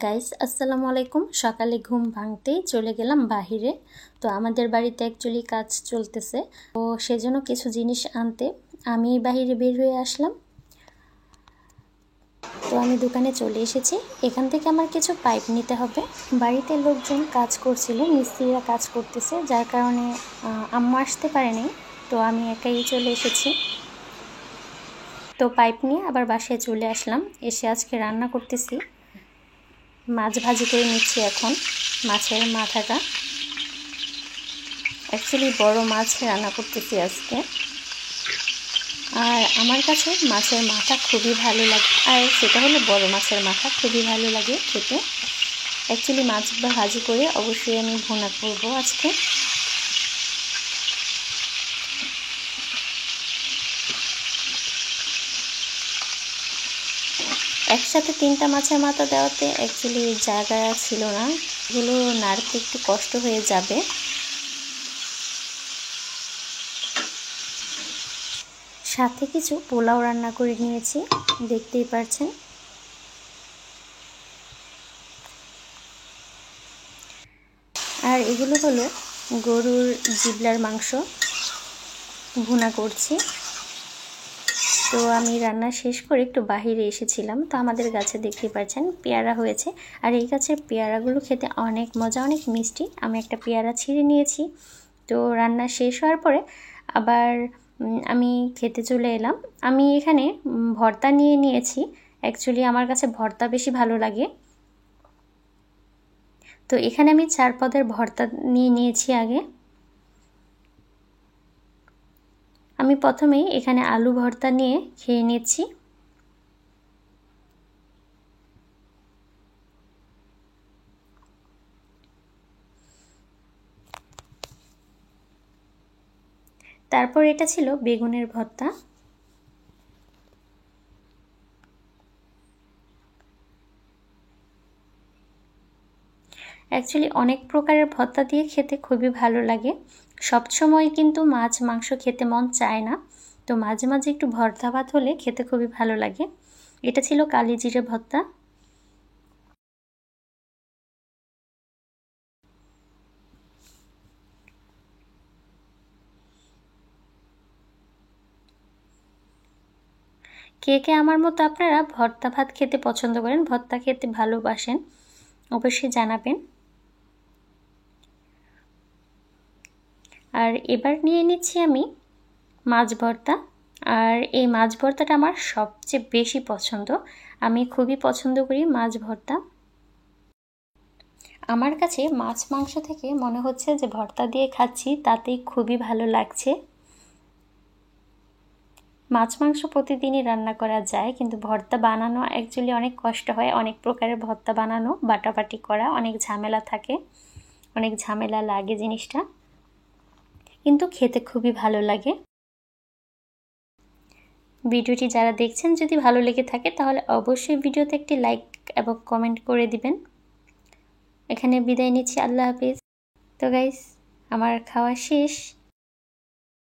Guys আসসালামু আলাইকুম। সকালে ঘুম ভাঙতেই চলে গেলাম বাহিরে। তো আমাদের বাড়িতে অ্যাকচুয়ালি কাজ চলতেছে, তো সেজন্য কিছু জিনিস আনতে আমি বাহিরে বের হয়ে আসলাম। তো আমি দোকানে চলে এসেছি। এখান থেকে আমার কিছু পাইপ নিতে হবে। বাড়িতে লোকজন কাজ করছিল, মিস্ত্রিরা কাজ করতেছে, যার কারণে আম্মু আসতে পারেনি। তো আমি একাই চলে এসেছি। তো পাইপ নিয়ে আবার বাসায় চলে আসলাম। এসে আজকে রান্না করতেছি, মাছ ভাজি করে নিচ্ছি। এখন মাছের মাথাটা, অ্যাকচুয়ালি বড় মাছ রান্না করতেছি আজকে। আর আমার কাছে মাছের মাথা খুবই ভালো লাগে, আর সেটা হলো বড় মাছের মাথা খুবই ভালো লাগে খেতে। অ্যাকচুয়ালি মাছ ভাজি করে অবশ্যই আমি ভুনা করব আজকে। একসাথে 3টা মাছের মাথা দেওয়াতে অ্যাকচুয়ালি জায়গা ছিল না, এগুলো নাড়তে একটু কষ্ট হয়ে যাবে। সাথে কিছু পোলাও রান্না করে নিয়েছি, দেখতেই পারছেন। আর এগুলো হলো গরুর জিবলার মাংস, ভুনা করছি। তো আমি রান্না শেষ করে একটু বাহিরে এসেছিলাম। তো আমাদের গাছে দেখতেই পাচ্ছেন পেয়ারা হয়েছে, আর এই গাছের পেয়ারাগুলো খেতে অনেক মজা, অনেক মিষ্টি। আমি একটা পেয়ারা ছিঁড়ে নিয়েছি। তো রান্না শেষ হওয়ার পরে আবার আমি খেতে চলে এলাম। আমি এখানে ভর্তা নিয়ে নিয়েছি। অ্যাকচুয়ালি আমার কাছে ভর্তা বেশি ভালো লাগে। তো এখানে আমি 4 পদের ভর্তা নিয়ে নিয়েছি আগে। আমি প্রথমেই এখানে আলু ভর্তা নিয়ে খেয়ে নিচ্ছি। তারপর এটা ছিল বেগুনের ভর্তা। অ্যাকচুয়ালি অনেক প্রকারের ভর্তা দিয়ে খেতে খুবই ভালো লাগে। সবসময় কিন্তু মাছ মাংস খেতে মন চায় না, তো মাঝে মাঝে একটু ভর্তা ভাত হলে খেতে খুবই ভালো লাগে। এটা ছিল কালি জিরে ভর্তা। কে কে আমার মতো আপনারা ভর্তা ভাত খেতে পছন্দ করেন, ভর্তা খেতে ভালোবাসেন, অবশ্যই জানাবেন। আর এবার নিয়ে নিচ্ছি আমি মাছ ভর্তা। আর এই মাছ ভর্তাটা আমার সবচেয়ে বেশি পছন্দ, আমি খুবই পছন্দ করি মাছ ভর্তা। আমার কাছে মাছ মাংস থেকে মনে হচ্ছে যে ভর্তা দিয়ে খাচ্ছি তাতেই খুবই ভালো লাগছে। মাছ মাংস প্রতিদিনই রান্না করা যায়, কিন্তু ভর্তা বানানো অ্যাকচুয়ালি অনেক কষ্ট হয়। অনেক প্রকারের ভর্তা বানানো, বাটাবাটি করা, অনেক ঝামেলা থাকে, অনেক ঝামেলা লাগে জিনিসটা, কিন্তু খেতে খুবই ভালো লাগে। ভিডিওটি যারা দেখছেন যদি ভালো লেগে থাকে তাহলে অবশ্যই ভিডিওতে একটি লাইক এবং কমেন্ট করে দিবেন। এখানে বিদায় নিচ্ছি, আল্লাহ হাফিজ। তো গাইস, আমার খাওয়া শেষ।